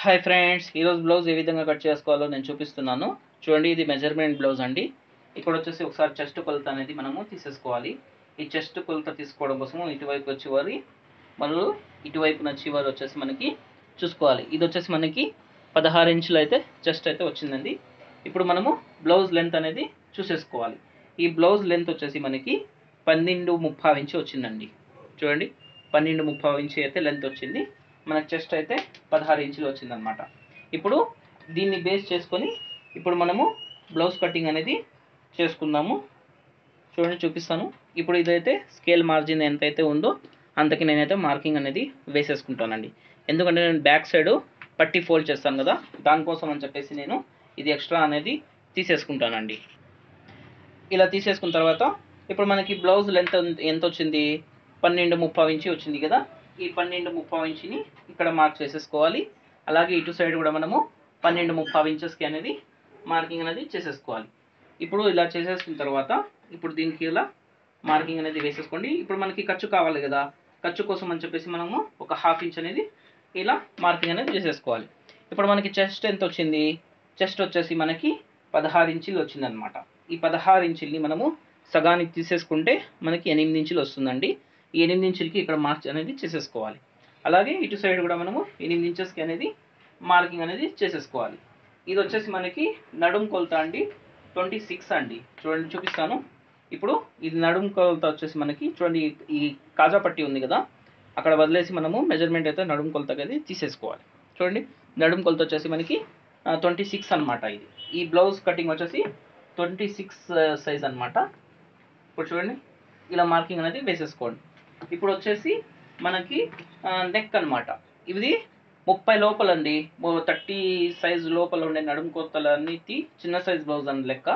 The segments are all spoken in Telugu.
హాయ్ ఫ్రెండ్స్, ఈరోజు బ్లౌజ్ ఏ విధంగా కట్ చేసుకోవాలో నేను చూపిస్తున్నాను. చూడండి, ఇది మెజర్మెంట్ బ్లౌజ్ అండి. ఇక్కడ వచ్చేసి ఒకసారి చెస్ట్ కొలత అనేది మనము తీసేసుకోవాలి. ఈ చెస్ట్ కొలత తీసుకోవడం కోసము ఇటువైపు చివరి మరియు ఇటువైపున చివరి వచ్చేసి మనకి చూసుకోవాలి. ఇది వచ్చేసి మనకి 16 ఇంచులు అయితే చెస్ట్ అయితే వచ్చిందండి. ఇప్పుడు మనము బ్లౌజ్ లెంత్ అనేది చూసేసుకోవాలి. ఈ బ్లౌజ్ లెంత్ వచ్చేసి మనకి 12.30 ఇంచు వచ్చిందండి. చూడండి, 12.30 ఇంచు అయితే లెంత్ వచ్చింది. మనకు చెస్ట్ అయితే 16 ఇంచులు వచ్చిందనమాట. ఇప్పుడు దీన్ని బేస్ చేసుకొని ఇప్పుడు మనము బ్లౌజ్ కటింగ్ అనేది చేసుకుందాము. చూడండి, చూపిస్తాను. ఇప్పుడు ఇదైతే స్కేల్ మార్జిన్ ఎంతైతే ఉందో అంతకి నేనైతే మార్కింగ్ అనేది వేసేసుకుంటానండి. ఎందుకంటే నేను బ్యాక్ సైడ్ పట్టి ఫోల్డ్ చేస్తాను కదా, దానికోసం అని చెప్పేసి నేను ఇది ఎక్స్ట్రా అనేది తీసేసుకుంటానండి. ఇలా తీసేసుకున్న తర్వాత ఇప్పుడు మనకి బ్లౌజ్ లెంత్ ఎంత వచ్చింది? 12.30 ఇంచు వచ్చింది కదా. ఈ 12.30 ఇంచుని ఇక్కడ మార్క్ చేసేసుకోవాలి. అలాగే ఇటు సైడ్ కూడా మనము 12.30 ఇంచెస్కి అనేది మార్కింగ్ అనేది చేసేసుకోవాలి. ఇప్పుడు ఇలా చేసేసుకున్న తర్వాత ఇప్పుడు దీనికి ఇలా మార్కింగ్ అనేది వేసేసుకోండి. ఇప్పుడు మనకి ఖర్చు కావాలి కదా, ఖర్చు కోసం అని చెప్పేసి మనము ఒక 1/2 ఇంచ్ అనేది ఇలా మార్కింగ్ అనేది చేసేసుకోవాలి. ఇప్పుడు మనకి చెస్ట్ ఎంత వచ్చింది? చెస్ట్ వచ్చేసి మనకి 16 ఇంచులు వచ్చిందనమాట. ఈ 16 ఇంచుల్ని మనము సగానికి తీసేసుకుంటే మనకి 8 ఇంచులు వస్తుందండి. ఈ 8 ఇంచులకి ఇక్కడ మార్క్ అనేది చేసేసుకోవాలి. అలాగే ఇటు సైడ్ కూడా మనము 8 ఇంచెస్కి అనేది మార్కింగ్ అనేది చేసేసుకోవాలి. ఇది వచ్చేసి మనకి నడుం కొలత అండి, 26 అండి. చూడండి, చూపిస్తాను. ఇప్పుడు ఇది నడుం కొలత వచ్చేసి మనకి చూడండి, ఈ కాజా పట్టి ఉంది కదా, అక్కడ వదిలేసి మనము మెజర్మెంట్ అయితే నడుం కొలతకి అది తీసేసుకోవాలి. చూడండి, నడుం కొలత వచ్చేసి మనకి 26 అనమాట. ఇది ఈ బ్లౌజ్ కటింగ్ వచ్చేసి 26 సైజ్ అనమాట. ఇప్పుడు చూడండి, ఇలా మార్కింగ్ అనేది వేసేసుకోండి. ఇప్పుడు వచ్చేసి మనకి నెక్ అనమాట. ఇది 30 లోపల అండి. 30 సైజు లోపల ఉండే నడుము కొలతలన్నిటి చిన్న సైజ్ బ్లౌజ్ అని లెక్క.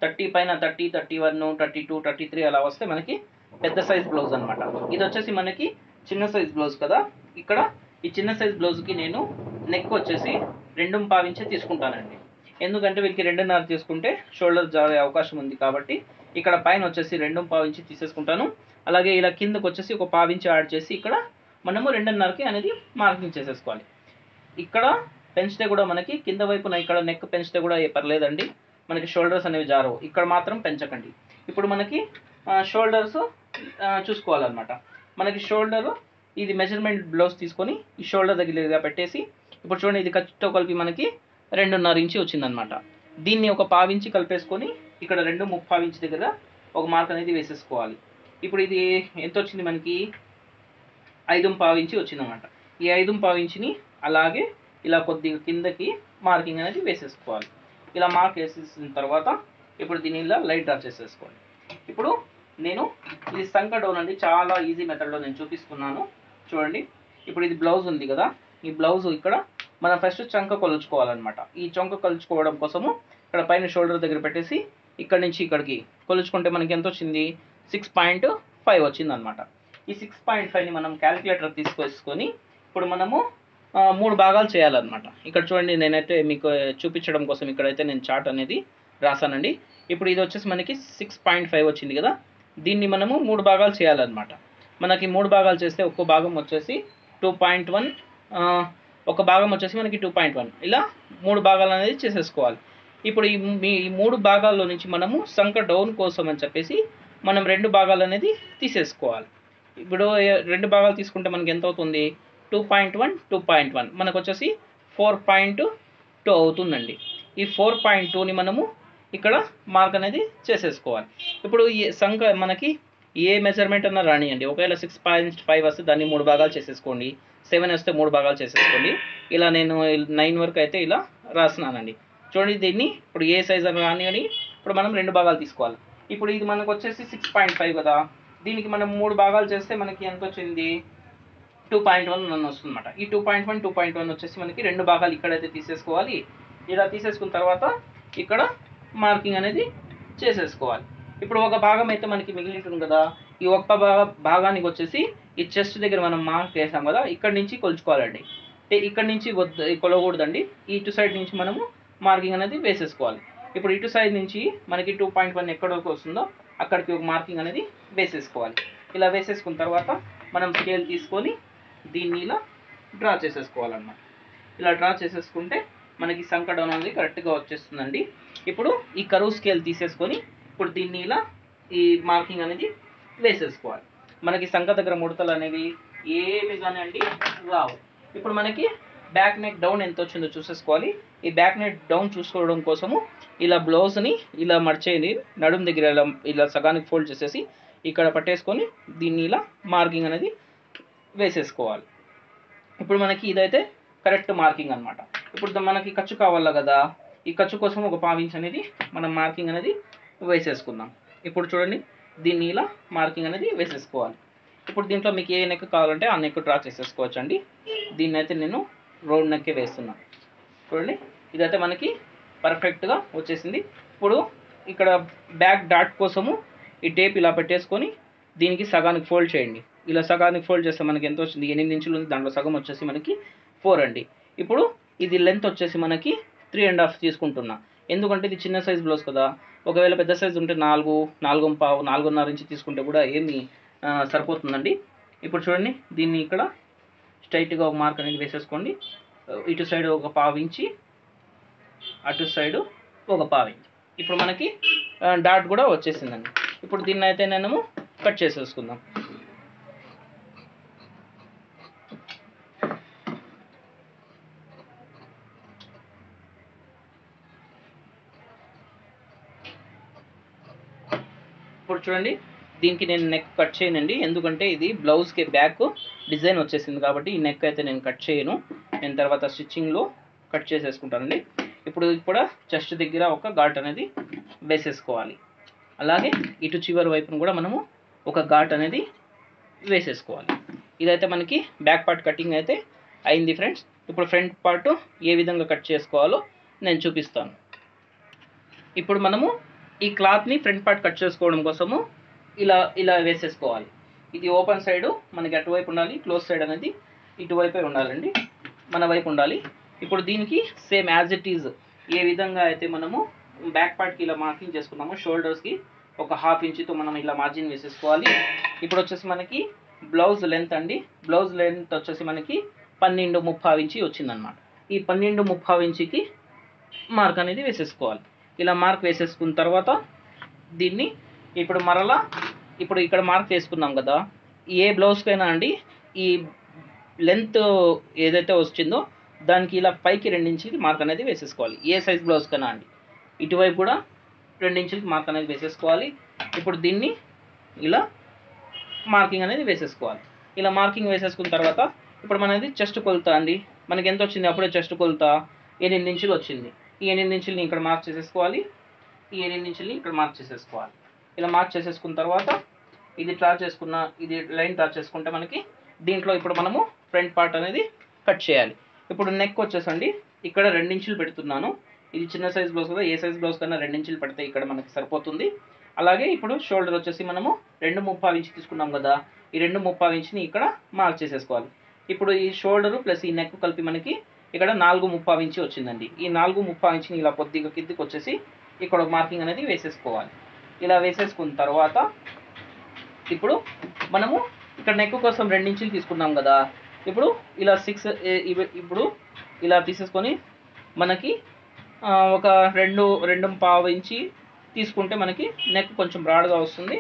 30 పైన 30, 31, 32, 33 అలా వస్తే మనకి పెద్ద సైజ్ బ్లౌజ్ అనమాట. ఇది వచ్చేసి మనకి చిన్న సైజ్ బ్లౌజ్ కదా. ఇక్కడ ఈ చిన్న సైజ్ బ్లౌజ్కి నేను నెక్ వచ్చేసి 2.5 ఇంచే తీసుకుంటానండి. ఎందుకంటే వీరికి 2.5 తీసుకుంటే షోల్డర్ జారే అవకాశం ఉంది కాబట్టి ఇక్కడ పైన వచ్చేసి 2.5 ఇంచు తీసేసుకుంటాను. అలాగే ఇలా కిందకు వచ్చేసి ఒక 1/2 ఇంచు యాడ్ చేసి ఇక్కడ మనము 2.5కి అనేది మార్కింగ్ చేసేసుకోవాలి. ఇక్కడ పెంచితే కూడా మనకి కింద వైపున ఇక్కడ నెక్ పెంచితే కూడా పర్లేదండి, మనకి షోల్డర్స్ అనేవి జారవు. ఇక్కడ మాత్రం పెంచకండి. ఇప్పుడు మనకి షోల్డర్స్ చూసుకోవాలన్నమాట. మనకి షోల్డర్ ఇది మెజర్మెంట్ బ్లౌజ్ తీసుకొని ఈ షోల్డర్ దగ్గర పెట్టేసి ఇప్పుడు చూడండి, ఇది ఖర్చుతో కలిపి మనకి 2.5 ఇంచు వచ్చిందనమాట. దీన్ని ఒక 1/2 ఇంచు కలిపేసుకొని ఇక్కడ 2.30 ఇంచు దగ్గర ఒక మార్క్ అనేది వేసేసుకోవాలి. ఇప్పుడు ఇది ఎంత వచ్చింది మనకి? 5.5 ఇంచు వచ్చిందన్నమాట. ఈ 5.5 ఇంచుని అలాగే ఇలా కొద్దిగా కిందకి మార్కింగ్ అనేది వేసేసుకోవాలి. ఇలా మార్క్ వేసేసిన తర్వాత ఇప్పుడు దీన్ని ఇలా లైట్ డ్రా చేసేసుకోండి. ఇప్పుడు నేను ఇది సంక డౌన్ అండి, చాలా ఈజీ మెథడ్లో నేను చూపిస్తున్నాను. చూడండి, ఇప్పుడు ఇది బ్లౌజ్ ఉంది కదా, ఈ బ్లౌజ్ ఇక్కడ మనం ఫస్ట్ చంక కొలుచుకోవాలన్నమాట. ఈ చంక కొలుచుకోవడం కోసము ఇక్కడ పైన షోల్డర్ దగ్గర పెట్టేసి ఇక్కడ నుంచి ఇక్కడికి కొలుచుకుంటే మనకి ఎంత వచ్చింది? 6.5 వచ్చింది అనమాట. ఈ 6.5ని మనం క్యాలిక్యులేటర్ తీసుకొని ఇప్పుడు మనము 3 భాగాలు చేయాలన్నమాట. ఇక్కడ చూడండి, నేనైతే మీకు చూపించడం కోసం ఇక్కడైతే నేను చార్ట్ అనేది రాసానండి. ఇప్పుడు ఇది వచ్చేసి మనకి 6.5 వచ్చింది కదా, దీన్ని మనము 3 భాగాలు చేయాలన్నమాట. మనకి 3 భాగాలు చేస్తే ఒక్కో భాగం వచ్చేసి 2.1, ఒక భాగం వచ్చేసి మనకి 2.1, ఇలా 3 భాగాలు అనేది చేసేసుకోవాలి. ఇప్పుడు ఈ 3 భాగాల్లో నుంచి మనము సంక డౌన్ కోసం అని చెప్పేసి మనం 2 భాగాలు అనేది తీసేసుకోవాలి. ఇప్పుడు 2 భాగాలు తీసుకుంటే మనకి ఎంత అవుతుంది? 2.1, 2.1 మనకు వచ్చేసి 4.2 అవుతుందండి. ఈ 4.2ని మనము ఇక్కడ మార్క్ అనేది చేసేసుకోవాలి. ఇప్పుడు ఈ సంక మనకి ఏ మెజర్మెంట్ అన్నా రానియండి. ఒకవేళ 6.5 వస్తే దాన్ని 3 భాగాలు చేసేసుకోండి, 7 వస్తే 3 భాగాలు చేసేసుకోండి. ఇలా నేను 9 వరకు అయితే ఇలా రాస్తున్నానండి. చూడండి, దీన్ని ఇప్పుడు ఏ సైజ్ అని రానియని ఇప్పుడు మనం 2 భాగాలు తీసుకోవాలి. ఇప్పుడు ఇది మనకు వచ్చేసి 6.5 కదా, దీనికి మనం 3 భాగాలు చేస్తే మనకి ఎంత వచ్చింది? 2.1 అని వస్తుంది అనమాట. ఈ 2.1, 2.1 వచ్చేసి మనకి 2 భాగాలు ఇక్కడైతే తీసేసుకోవాలి. ఇలా తీసేసుకున్న తర్వాత ఇక్కడ మార్కింగ్ అనేది చేసేసుకోవాలి. ఇప్పుడు ఒక భాగం అయితే మనకి మిగిలి ఉంటుంది కదా, ఈ ఒక్క భాగానికి వచ్చేసి ఈ చెస్ట్ దగ్గర మనం మార్క్ వేసాం కదా, ఇక్కడ నుంచి కొలుచుకోవాలండి. ఇక్కడ నుంచి కొలవకూడదండి, ఇటు సైడ్ నుంచి మనము మార్కింగ్ అనేది వేసేసుకోవాలి. ఇప్పుడు ఇటు సైడ్ నుంచి మనకి 2.1 ఎక్కడికి వస్తుందో అక్కడికి ఒక మార్కింగ్ అనేది వేసేసుకోవాలి. ఇలా వేసేసుకున్న తర్వాత మనం స్కేల్ తీసుకొని దీన్ని ఇలా డ్రా చేసేసుకోవాలన్నమాట. ఇలా డ్రా చేసేసుకుంటే మనకి సంక డౌన్ అనేది కరెక్ట్గా వచ్చేస్తుందండి. ఇప్పుడు ఈ కరువు స్కేల్ తీసేసుకొని ఇప్పుడు దీన్ని ఇలా ఈ మార్కింగ్ అనేది వేసేసుకోవాలి. మనకి సంక దగ్గర ముడతలు అనేవి ఏమి కానీ అండి రావు. ఇప్పుడు మనకి బ్యాక్ నెక్ డౌన్ ఎంత వచ్చిందో చూసేసుకోవాలి. ఈ బ్యాక్ నెక్ డౌన్ చూసుకోవడం కోసము ఇలా బ్లౌజ్ని ఇలా మర్చేయండి, నడుము దగ్గర ఇలా ఇలా సగానికి ఫోల్డ్ చేసేసి ఇక్కడ పట్టేసుకొని దీన్ని ఇలా మార్కింగ్ అనేది వేసేసుకోవాలి. ఇప్పుడు మనకి ఇదైతే కరెక్ట్ మార్కింగ్ అనమాట. ఇప్పుడు మనకి ఖర్చు కావాలా కదా, ఈ ఖర్చు కోసం ఒక పావించ్ అనేది మనం మార్కింగ్ అనేది వేసేసుకుందాం. ఇప్పుడు చూడండి దీన్ని ఇలా మార్కింగ్ అనేది వేసేసుకోవాలి. ఇప్పుడు దీంట్లో మీకు ఏ నెక్ కావాలంటే ఆ నెక్ డ్రా చేసేసుకోవచ్చు అండి. దీన్ని అయితే నేను రౌండ్ నెక్కే వేస్తున్నాను. చూడండి ఇదైతే మనకి పర్ఫెక్ట్గా వచ్చేసింది. ఇప్పుడు ఇక్కడ బ్యాక్ డాట్ కోసము ఈ టేప్ ఇలా పెట్టేసుకొని దీనికి సగానికి ఫోల్డ్ చేయండి. ఇలా సగానికి ఫోల్డ్ చేస్తే మనకి ఎంత వచ్చింది, 8 ఇంచులు ఉంది, దాంట్లో సగం వచ్చేసి మనకి 4 అండి. ఇప్పుడు ఇది లెంత్ వచ్చేసి మనకి 3.5 తీసుకుంటున్నా, ఎందుకంటే ఇది చిన్న సైజ్ బ్లౌజ్ కదా. ఒకవేళ పెద్ద సైజ్ ఉంటే 4, 4.5, 4.5 ఇంచు తీసుకుంటే కూడా ఏమి సరిపోతుందండి. ఇప్పుడు చూడండి దీన్ని ఇక్కడ స్ట్రైట్గా ఒక మార్క్ అనేది వేసేసుకోండి. ఇటు సైడ్ ఒక పావు ఇంచి, అటు సైడు ఒక పావు ఇంచి. ఇప్పుడు మనకి డాట్ కూడా వచ్చేసిందండి. ఇప్పుడు దీన్ని అయితే నేను కట్ చేసేసుకుందాం. ఇప్పుడు చూడండి దీనికి నేను నెక్ కట్ చేయనండి, ఎందుకంటే ఇది బ్లౌజ్కి బ్యాక్ డిజైన్ వచ్చేసింది కాబట్టి ఈ నెక్ అయితే నేను కట్ చేయను. నేను తర్వాత స్టిచ్చింగ్లో కట్ చేసేసుకుంటానండి. ఇప్పుడు కూడా చెస్ట్ దగ్గర ఒక ఘాట్ అనేది వేసేసుకోవాలి. అలాగే ఇటు చివరి వైపును కూడా మనము ఒక ఘాట్ అనేది వేసేసుకోవాలి. ఇదైతే మనకి బ్యాక్ పార్ట్ కటింగ్ అయితే అయింది ఫ్రెండ్స్. ఇప్పుడు ఫ్రంట్ పార్ట్ ఏ విధంగా కట్ చేసుకోవాలో నేను చూపిస్తాను. ఇప్పుడు మనము ఈ క్లాత్ని ఫ్రంట్ పార్ట్ కట్ చేసుకోవడం కోసము ఇలా ఇలా వేసేసుకోవాలి. ఇది ఓపెన్ సైడు మనకి అటువైపు ఉండాలి, క్లోజ్ సైడ్ అనేది ఇటువైపే ఉండాలండి, మన వైపు ఉండాలి. ఇప్పుడు దీనికి same as it is a విధంగా అయితే మనము బ్యాక్ పార్ట్కి ఇలా మార్కింగ్ చేసుకున్నాము, షోల్డర్స్కి ఒక 1/2 ఇంచుతో మనం ఇలా మార్జిన్ వేసేసుకోవాలి. ఇప్పుడు వచ్చేసి మనకి బ్లౌజ్ లెంత్ అండి, బ్లౌజ్ లెంత్ వచ్చేసి మనకి 12.5 ఇంచి వచ్చిందనమాట. ఈ 12.5 ఇంచికి మార్క్ అనేది వేసేసుకోవాలి. ఇలా మార్క్ వేసేసుకున్న తర్వాత దీన్ని ఇప్పుడు మరలా ఇప్పుడు ఇక్కడ మార్క్ వేసుకున్నాం కదా, ఏ బ్లౌజ్కైనా అండి ఈ లెంత్ ఏదైతే వచ్చిందో దానికి ఇలా పైకి 2 ఇంచులకి మార్క్ అనేది వేసేసుకోవాలి. ఏ సైజ్ బ్లౌజ్కైనా అండి ఇటువైపు కూడా 2 ఇంచులకి మార్క్ అనేది వేసేసుకోవాలి. ఇప్పుడు దీన్ని ఇలా మార్కింగ్ అనేది వేసేసుకోవాలి. ఇలా మార్కింగ్ వేసేసుకున్న తర్వాత ఇప్పుడు మనది చెస్ట్ కొలత అండి, మనకి ఎంత వచ్చింది అప్పుడే చెస్ట్ కొలత 8 ఇంచులు వచ్చింది. ఈ 8 ఇంచుల్ని ఇక్కడ మార్క్ చేసేసుకోవాలి, ఈ 8 ఇంచుల్ని ఇక్కడ మార్క్ చేసేసుకోవాలి. ఇలా మార్క్ చేసేసుకున్న తర్వాత ఇది డ్రా చేసుకున్న ఇది లైన్ డ్రా చేసుకుంటే మనకి దీంట్లో ఇప్పుడు మనము ఫ్రంట్ పార్ట్ అనేది కట్ చేయాలి. ఇప్పుడు నెక్ వచ్చేసండి ఇక్కడ 2 ఇంచులు పెడుతున్నాను. ఇది చిన్న సైజ్ బ్లౌజ్ కదా, ఏ సైజ్ బ్లౌజ్ కన్నా 2 ఇంచులు పెడితే ఇక్కడ మనకి సరిపోతుంది. అలాగే ఇప్పుడు షోల్డర్ వచ్చేసి మనము 2.5 ఇంచు తీసుకున్నాం కదా, ఈ 2.5 ఇంచుని ఇక్కడ మార్క్ చేసేసుకోవాలి. ఇప్పుడు ఈ షోల్డరు ప్లస్ ఈ నెక్ కలిపి మనకి ఇక్కడ 4.5 ఇంచు వచ్చిందండి. ఈ 4.5 ఇంచుని ఇలా కొద్దిగా కిందికి వచ్చేసి ఇక్కడ ఒక మార్కింగ్ అనేది వేసేసుకోవాలి. ఇలా వేసేసుకున్న తర్వాత ఇప్పుడు మనము ఇక్కడ నెక్ కోసం 2 ఇంచులు తీసుకున్నాం కదా, ఇప్పుడు ఇలా 6 ఇప్పుడు ఇలా తీసేసుకొని మనకి ఒక 2.5 ఇంచి తీసుకుంటే మనకి నెక్ కొంచెం బ్రాడ్గా వస్తుంది,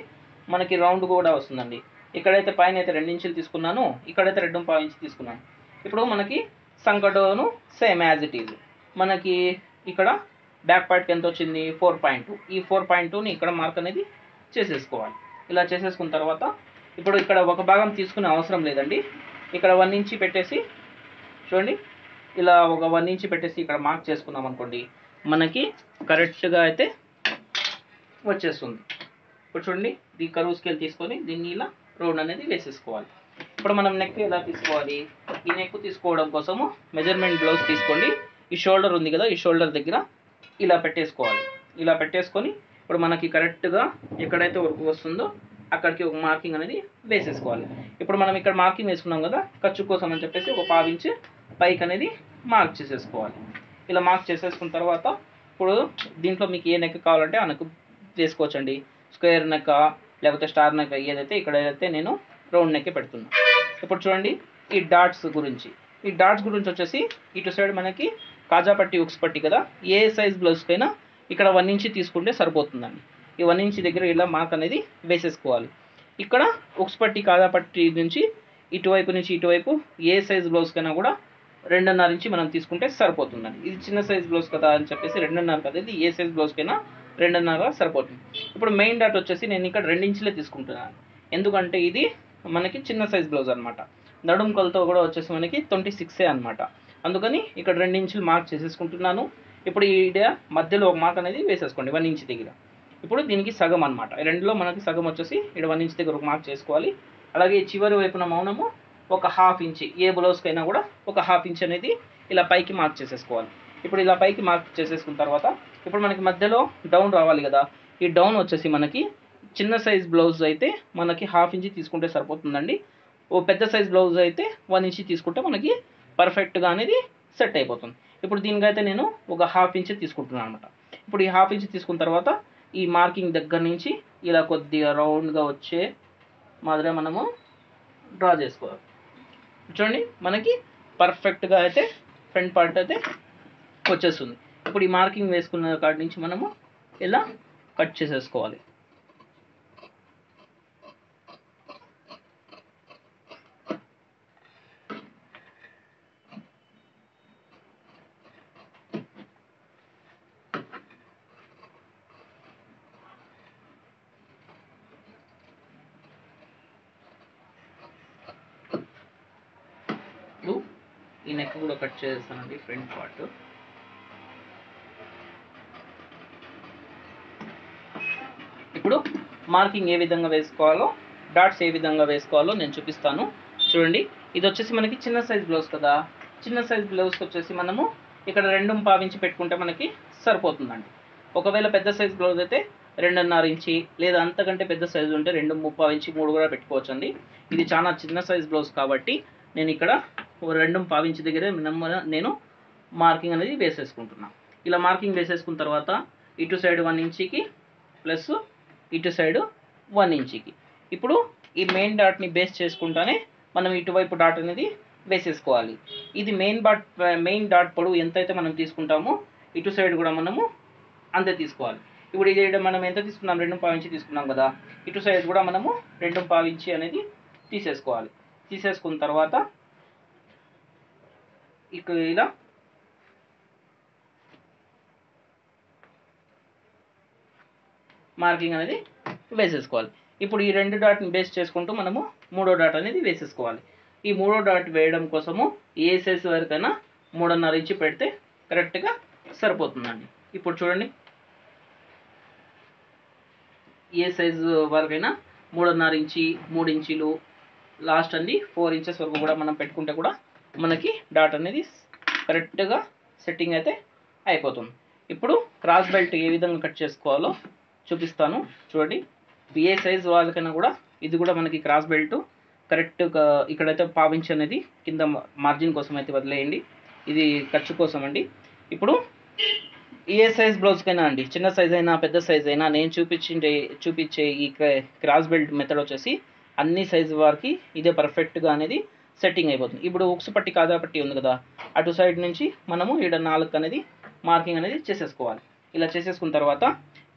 మనకి రౌండ్ కూడా వస్తుందండి. ఇక్కడైతే పైన అయితే 2 ఇంచులు తీసుకున్నాను, ఇక్కడైతే 2.5 ఇంచు తీసుకున్నాను. ఇప్పుడు మనకి సంకటోను సేమ్ యాజ్ ఇట్ ఈజ్ మనకి ఇక్కడ బ్యాక్ పార్ట్కి ఎంత వచ్చింది 4.2. ఈ 4.2ని ఇక్కడ మార్క్ అనేది చేసేసుకోవాలి. ఇలా చేసేసుకున్న తర్వాత ఇప్పుడు ఇక్కడ ఒక భాగం తీసుకునే అవసరం లేదండి, ఇక్కడ 1 ఇంచి పెట్టేసి చూడండి ఇలా ఒక 1 ఇంచి పెట్టేసి ఇక్కడ మార్క్ చేసుకున్నాం అనుకోండి మనకి కరెక్ట్గా అయితే వచ్చేస్తుంది. ఇప్పుడు చూడండి ఈ కరువు స్కేల్ తీసుకొని దీన్ని ఇలా రౌండ్ అనేది వేసేసుకోవాలి. ఇప్పుడు మనం నెక్ ఎలా తీసుకోవాలి, ఈ నెక్ తీసుకోవడం కోసము మెజర్మెంట్ బ్లౌజ్ తీసుకోండి. ఈ షోల్డర్ ఉంది కదా, ఈ షోల్డర్ దగ్గర ఇలా పెట్టేసుకోవాలి. ఇలా పెట్టేసుకొని ఇప్పుడు మనకి కరెక్ట్గా ఎక్కడైతే వస్తుందో అక్కడికి ఒక మార్కింగ్ అనేది వేసేసుకోవాలి. ఇప్పుడు మనం ఇక్కడ మార్కింగ్ వేసుకున్నాం కదా, ఖర్చు కోసం అని చెప్పేసి ఒక 1/2 ఇంచు పైకి అనేది మార్క్ చేసేసుకోవాలి. ఇలా మార్క్ చేసేసుకున్న తర్వాత ఇప్పుడు దీంట్లో మీకు ఏ నెక్ కావాలంటే ఆ నెక్ వేసుకోవచ్చండి. స్క్వేర్ నెక్ లేకపోతే స్టార్ నెక్ ఏదైతే ఇక్కడైతే నేను రౌండ్ నెక్కే పెడుతున్నా. ఇప్పుడు చూడండి ఈ డాట్స్ గురించి ఈ డాట్స్ గురించి వచ్చేసి ఇటు సైడ్ మనకి కాజా పట్టి ఉక్స్ పట్టి కదా, ఏ సైజ్ బ్లౌజ్ పైన ఇక్కడ 1 ఇంచ్ తీసుకుంటే సరిపోతుందండి. ఈ 1 ఇంచ్ దగ్గర ఇలా మార్క్ అనేది వేసేసుకోవాలి. ఇక్కడ ఉక్స్ పట్టి కాజా పట్టి నుంచి ఇటువైపు నుంచి ఇటువైపు ఏ సైజ్ బ్లౌజ్ కైనా కూడా 2.5 ఇంచ్ మనం తీసుకుంటే సరిపోతుందండి. ఇది చిన్న సైజ్ బ్లౌజ్ కదా అని చెప్పేసి 2.5 కదా, ఇది ఏ సైజ్ బ్లౌజ్ కైనా 2.5 సరిపోతుంది. ఇప్పుడు మెయిన్ డాట్ వచ్చేసి నేను ఇక్కడ 2 ఇంచులే తీసుకుంటున్నాను, ఎందుకంటే ఇది మనకి చిన్న సైజ్ బ్లౌజ్ అనమాట. నడుము కొలత కూడా వచ్చేసి మనకి 26 అనమాట. అందుకని ఇక్కడ 2 ఇంచులు మార్క్ చేసేసుకుంటున్నాను. ఇప్పుడు ఈ మధ్యలో ఒక మార్క్ అనేది వేసేసుకోండి 1 ఇంచ్ దగ్గర. ఇప్పుడు దీనికి సగం అనమాట, రెండులో మనకి సగం వచ్చేసి ఇక్కడ 1 ఇంచ్ దగ్గర ఒక మార్క్ చేసుకోవాలి. అలాగే చివరి వైపున మౌనము ఒక 1/2 ఇంచ్, ఏ బ్లౌజ్కైనా కూడా ఒక 1/2 ఇంచ్ అనేది ఇలా పైకి మార్క్ చేసేసుకోవాలి. ఇప్పుడు ఇలా పైకి మార్క్ చేసేసుకున్న తర్వాత ఇప్పుడు మనకి మధ్యలో డౌన్ రావాలి కదా, ఈ డౌన్ వచ్చేసి మనకి చిన్న సైజ్ బ్లౌజ్ అయితే మనకి 1/2 ఇంచ్ తీసుకుంటే సరిపోతుందండి. ఓ పెద్ద సైజ్ బ్లౌజ్ అయితే 1 ఇంచ్ తీసుకుంటే మనకి పర్ఫెక్ట్గా అనేది సెట్ అయిపోతుంది. ఇప్పుడు దీనికైతే నేను ఒక 1/2 ఇంచ్ తీసుకుంటున్నాను అనమాట. ఇప్పుడు ఈ 1/2 ఇంచ్ తీసుకున్న తర్వాత ఈ మార్కింగ్ దగ్గర నుంచి ఇలా కొద్దిగా రౌండ్గా వచ్చే మాదిరిగా మనము డ్రా చేసుకోవాలి. చూడండి మనకి పర్ఫెక్ట్గా అయితే ఫ్రంట్ పార్ట్ అయితే వచ్చేస్తుంది. ఇప్పుడు ఈ మార్కింగ్ వేసుకున్న కాడి నుంచి మనము ఇలా కట్ చేసేసుకోవాలి. ఈ నెక్ కూడా కట్ చేస్తానండి ఫ్రంట్ పార్ట్. ఇప్పుడు మార్కింగ్ ఏ విధంగా వేసుకోవాలో, డాట్స్ ఏ విధంగా వేసుకోవాలో నేను చూపిస్తాను. చూడండి, ఇది వచ్చేసి మనకి చిన్న సైజ్ బ్లౌజ్ కదా, చిన్న సైజ్ బ్లౌజ్కి వచ్చేసి మనము ఇక్కడ 2.5 ఇంచ్ పెట్టుకుంటే మనకి సరిపోతుందండి. ఒకవేళ పెద్ద సైజ్ బ్లౌజ్ అయితే 2.5 ఇంచి లేదా అంతకంటే పెద్ద సైజు ఉంటే 2.35 ఇంచి 3 కూడా పెట్టుకోవచ్చు అండి. ఇది చాలా చిన్న సైజ్ బ్లౌజ్ కాబట్టి నేను ఇక్కడ 2.5 ఇంచ్ దగ్గర నేను మార్కింగ్ అనేది వేసేసుకుంటున్నాను. ఇలా మార్కింగ్ వేసేసుకున్న తర్వాత ఇటు సైడ్ 1 ఇంచికి ప్లస్ ఇటు సైడ్ 1 ఇంచికి. ఇప్పుడు ఈ మెయిన్ డాట్ని బేస్ చేసుకుంటానే మనం ఇటువైపు డాట్ అనేది వేసేసుకోవాలి. ఇది మెయిన్ డాట్ పొడవు ఎంతైతే మనం తీసుకుంటామో ఇటు సైడ్ కూడా మనము అంతే తీసుకోవాలి. ఇప్పుడు ఇది మనం ఎంత తీసుకున్నాం, 2.5 ఇంచి తీసుకున్నాం కదా, ఇటు సైడ్ కూడా మనము 2.5 ఇంచి అనేది తీసేసుకోవాలి. తీసేసుకున్న తర్వాత ఇక్కడ ఇలా మార్కింగ్ అనేది వేసేసుకోవాలి. ఇప్పుడు ఈ 2 డాట్ని బేస్ చేసుకుంటూ మనము 3వ డాట్ అనేది వేసేసుకోవాలి. ఈ 3వ డాట్ వేయడం కోసము ఏ సైజ్ వరకైనా 3.5 ఇంచి పెడితే కరెక్ట్గా సరిపోతుందండి. ఇప్పుడు చూడండి, ఏ సైజు వరకైనా 3.5 ఇంచి, 3 ఇంచీలు, లాస్ట్ అండి 4 ఇంచెస్ వరకు కూడా మనం పెట్టుకుంటే కూడా మనకి డాట్ అనేది కరెక్ట్గా సెట్టింగ్ అయితే అయిపోతుంది. ఇప్పుడు క్రాస్ బెల్ట్ ఏ విధంగా కట్ చేసుకోవాలో చూపిస్తాను. చూడండి, ఏ సైజ్ వాళ్ళకైనా కూడా ఇది కూడా మనకి క్రాస్ బెల్ట్ కరెక్ట్గా ఇక్కడైతే 1/2 ఇంచ్ అనేది కింద మార్జిన్ కోసం అయితే వదిలేయండి, ఇది ఖర్చు కోసం అండి. ఇప్పుడు ఏ సైజ్ బ్లౌజ్కైనా అండి, చిన్న సైజ్ అయినా పెద్ద సైజ్ అయినా నేను చూపించే ఈ క్రాస్ బెల్ట్ మెథడ్ వచ్చేసి అన్ని సైజు వారికి ఇదే పర్ఫెక్ట్గా అనేది సెట్టింగ్ అయిపోతుంది. ఇప్పుడు ఉక్స్ పట్టి కాజా పట్టి ఉంది కదా, అటు సైడ్ నుంచి మనము ఇక్కడ 4 అనేది మార్కింగ్ అనేది చేసేసుకోవాలి. ఇలా చేసేసుకున్న తర్వాత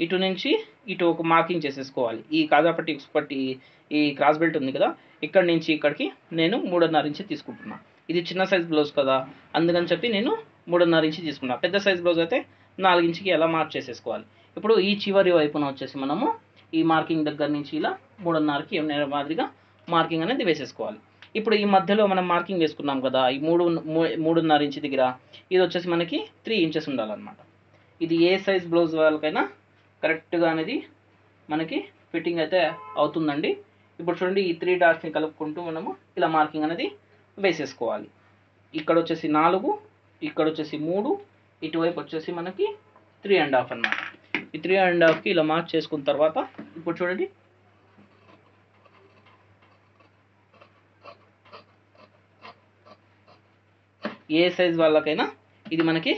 ఇటు నుంచి ఇటు ఒక మార్కింగ్ చేసేసుకోవాలి. ఈ కాజా పట్టి ఉక్స్ పట్టి ఈ క్రాస్ బెల్ట్ ఉంది కదా, ఇక్కడ నుంచి ఇక్కడికి నేను 3.5 ఇంచ్ తీసుకుంటున్నాను. ఇది చిన్న సైజ్ బ్లౌజ్ కదా, అందుకని చెప్పి నేను 3.5 ఇంచ్ తీసుకున్నాను. పెద్ద సైజ్ బ్లౌజ్ అయితే 4 ఇంచుకి ఎలా మార్క్ చేసేసుకోవాలి. ఇప్పుడు ఈ చివరి వైపున వచ్చేసి మనము ఈ మార్కింగ్ దగ్గర నుంచి ఇలా 3.5కి మాదిరిగా మార్కింగ్ అనేది వేసేసుకోవాలి. ఇప్పుడు ఈ మధ్యలో మనం మార్కింగ్ వేసుకున్నాం కదా, ఈ 3.5 ఇంచ్ దగ్గర ఇది వచ్చేసి మనకి 3 ఇంచెస్ ఉండాలన్నమాట. ఇది ఏ సైజ్ బ్లౌజ్ వాళ్ళకైనా కరెక్ట్గా అనేది మనకి ఫిట్టింగ్ అయితే అవుతుందండి. ఇప్పుడు చూడండి, ఈ 3 డాట్స్ని కలుపుకుంటూ మనము ఇలా మార్కింగ్ అనేది వేసేసుకోవాలి. ఇక్కడ వచ్చేసి 4, ఇక్కడ వచ్చేసి 3, ఇటువైపు వచ్చేసి మనకి 3.5 అన్నమాట. ఈ 3.5కి ఇలా మార్క్ చేసుకున్న తర్వాత ఇప్పుడు చూడండి, ఏ సైజ్ వాళ్ళకైనా ఇది మనకి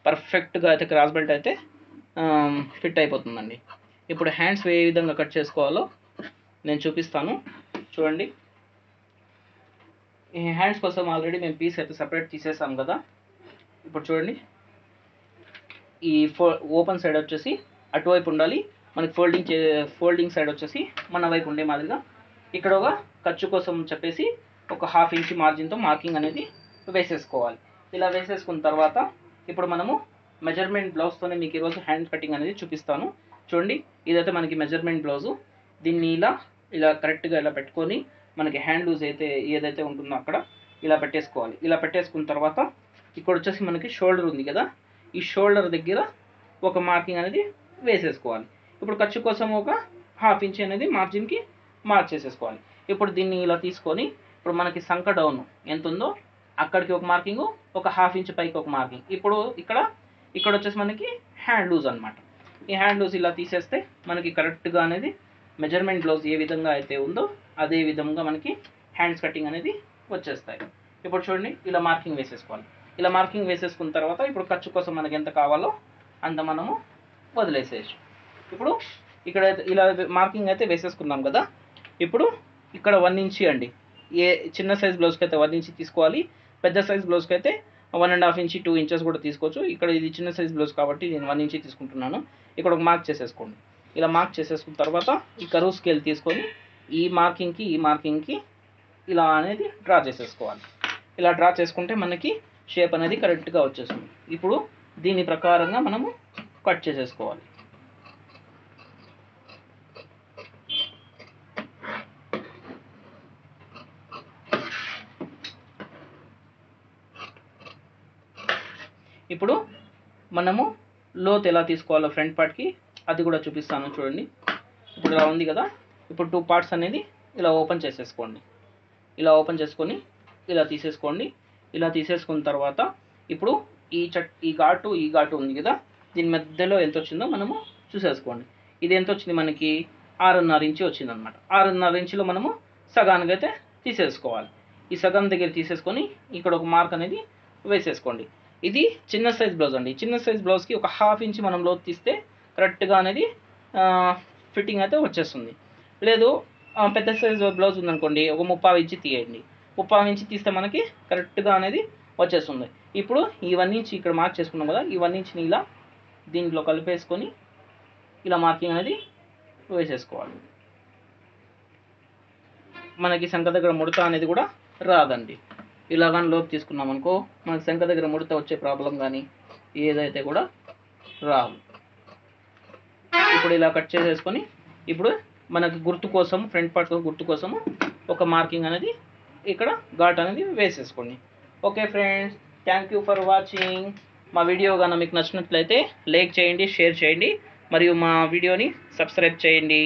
పర్ఫెక్ట్గా అయితే క్రాస్ బెల్ట్ అయితే ఫిట్ అయిపోతుందండి. ఇప్పుడు హ్యాండ్స్ ఏ విధంగా కట్ చేసుకోవాలో నేను చూపిస్తాను. చూడండి, ఈ హ్యాండ్స్ కోసం ఆల్రెడీ మేము పీస్ అయితే సపరేట్ తీసేసాం కదా. ఇప్పుడు చూడండి, ఈ ఓపెన్ సైడ్ వచ్చేసి అటువైపు ఉండాలి, మనకి ఫోల్డింగ్ సైడ్ వచ్చేసి మన వైపు ఉండే మాదిరిగా ఇక్కడ ఒక ఖర్చు కోసం చెప్పేసి ఒక 1/2 ఇంచ్ మార్జిన్తో మార్కింగ్ అనేది వేసేసుకోవాలి. ఇలా వేసేసుకున్న తర్వాత ఇప్పుడు మనము మెజర్మెంట్ బ్లౌజ్తోనే మీకు ఈరోజు హ్యాండ్ కటింగ్ అనేది చూపిస్తాను. చూడండి, ఇదైతే మనకి మెజర్మెంట్ బ్లౌజు. దీన్ని ఇలా కరెక్ట్గా ఇలా పెట్టుకొని మనకి హ్యాండ్ లూజ్ అయితే ఏదైతే ఉంటుందో అక్కడ ఇలా పెట్టేసుకోవాలి. ఇలా పెట్టేసుకున్న తర్వాత ఇక్కడ వచ్చేసి మనకి షోల్డర్ ఉంది కదా, ఈ షోల్డర్ దగ్గర ఒక మార్కింగ్ అనేది వేసేసుకోవాలి. ఇప్పుడు ఖర్చు కోసం ఒక 1/2 ఇంచ్ అనేది మార్జిన్కి మార్క్ చేసేసుకోవాలి. ఇప్పుడు దీన్ని ఇలా తీసుకొని ఇప్పుడు మనకి సంక డౌన్ ఎంత ఉందో అక్కడికి ఒక మార్కింగ్, ఒక 1/2 ఇంచ్ పైకి ఒక మార్కింగ్. ఇప్పుడు ఇక్కడ వచ్చేసి మనకి హ్యాండ్ లూజ్ అనమాట. ఈ హ్యాండ్ లూజ్ ఇలా తీసేస్తే మనకి కరెక్ట్గా అనేది మెజర్మెంట్ బ్లౌజ్ ఏ విధంగా అయితే ఉందో అదే విధంగా మనకి హ్యాండ్స్ కటింగ్ అనేది వచ్చేస్తాయి. ఇప్పుడు చూడండి, ఇలా మార్కింగ్ వేసేసుకోవాలి. ఇలా మార్కింగ్ వేసేసుకున్న తర్వాత ఇప్పుడు ఖర్చు కోసం మనకి ఎంత కావాలో అంత మనము వదిలేసేయచ్చు. ఇప్పుడు ఇక్కడ ఇలా మార్కింగ్ అయితే వేసేసుకున్నాం కదా. ఇప్పుడు ఇక్కడ 1 ఇంచ్ అండి, ఏ చిన్న సైజ్ బ్లౌజ్కి అయితే 1 ఇంచ్ తీసుకోవాలి, పెద్ద సైజ్ బ్లౌజ్కి అయితే 1.5 ఇంచ్ 2 ఇంచెస్ కూడా తీసుకోవచ్చు. ఇక్కడ ఇది చిన్న సైజ్ బ్లౌజ్ కాబట్టి నేను 1 ఇంచ్ తీసుకుంటున్నాను. ఇక్కడ ఒక మార్క్ చేసేసుకోండి. ఇలా మార్క్ చేసేసుకున్న తర్వాత ఈ కరువు స్కేల్ తీసుకొని ఈ మార్కింగ్కి ఇలా అనేది డ్రా చేసేసుకోవాలి. ఇలా డ్రా చేసుకుంటే మనకి షేప్ అనేది కరెక్ట్గా వచ్చేస్తుంది. ఇప్పుడు దీని ప్రకారంగా మనము కట్ చేసేసుకోవాలి. ఇప్పుడు మనము లోత్ ఎలా తీసుకోవాలో ఫ్రంట్ పార్ట్కి అది కూడా చూపిస్తాను. చూడండి, ఇప్పుడు ఇలా ఉంది కదా. ఇప్పుడు 2 పార్ట్స్ అనేది ఇలా ఓపెన్ చేసేసుకోండి. ఇలా ఓపెన్ చేసుకొని ఇలా తీసేసుకోండి. ఇలా తీసేసుకున్న తర్వాత ఇప్పుడు ఈ ఘాటు ఉంది కదా, దీని మధ్యలో ఎంత వచ్చిందో మనము చూసేసుకోండి. ఇది ఎంత వచ్చింది మనకి 6.5 ఇంచ్ వచ్చిందనమాట. 6.5 ఇంచులో మనము సగానికి అయితే తీసేసుకోవాలి. ఈ సగం దగ్గర తీసేసుకొని ఇక్కడ ఒక మార్క్ అనేది వేసేసుకోండి. ఇది చిన్న సైజ్ బ్లౌజ్ అండి. చిన్న సైజ్ బ్లౌజ్కి ఒక 1/2 ఇంచ్ మనం లోతు తీస్తే కరెక్ట్గా అనేది ఫిట్టింగ్ అయితే వచ్చేస్తుంది. లేదు పెద్ద సైజ్ బ్లౌజ్ ఉందనుకోండి, ఒక 3/4 ఇంచ్ తీయండి. 3/4 ఇంచ్ తీస్తే మనకి కరెక్ట్గా అనేది వచ్చేస్తుంది. ఇప్పుడు ఈ 1 ఇంచ్ ఇక్కడ మార్క్ చేసుకున్నాం కదా, ఈ 1 ఇంచ్ని ఇలా దీంట్లో కలిపేసుకొని ఇలా మార్కింగ్ అనేది వేసేసుకోవాలి. మనకి సంఖ దగ్గర ముడత అనేది కూడా రాదండి. ఇలా కానీ లోతు తీసుకున్నాం అనుకో, మనకి సంఖ దగ్గర ముడత వచ్చే ప్రాబ్లం కానీ ఏదైతే కూడా రావు. ఇప్పుడు ఇలా కట్ చేసేసుకొని ఇప్పుడు మనకి గుర్తు కోసం ఫ్రంట్ పార్ట్ గుర్తు కోసము ఒక మార్కింగ్ అనేది ఇక్కడ ఘాట్ అనేది వేసేసుకోండి. Okay friends, thank you for watching. మా వీడియో కానీ మీకు నచ్చినట్లయితే లైక్ చేయండి, షేర్ చేయండి, మరియు మా వీడియోని సబ్స్క్రైబ్ చేయండి.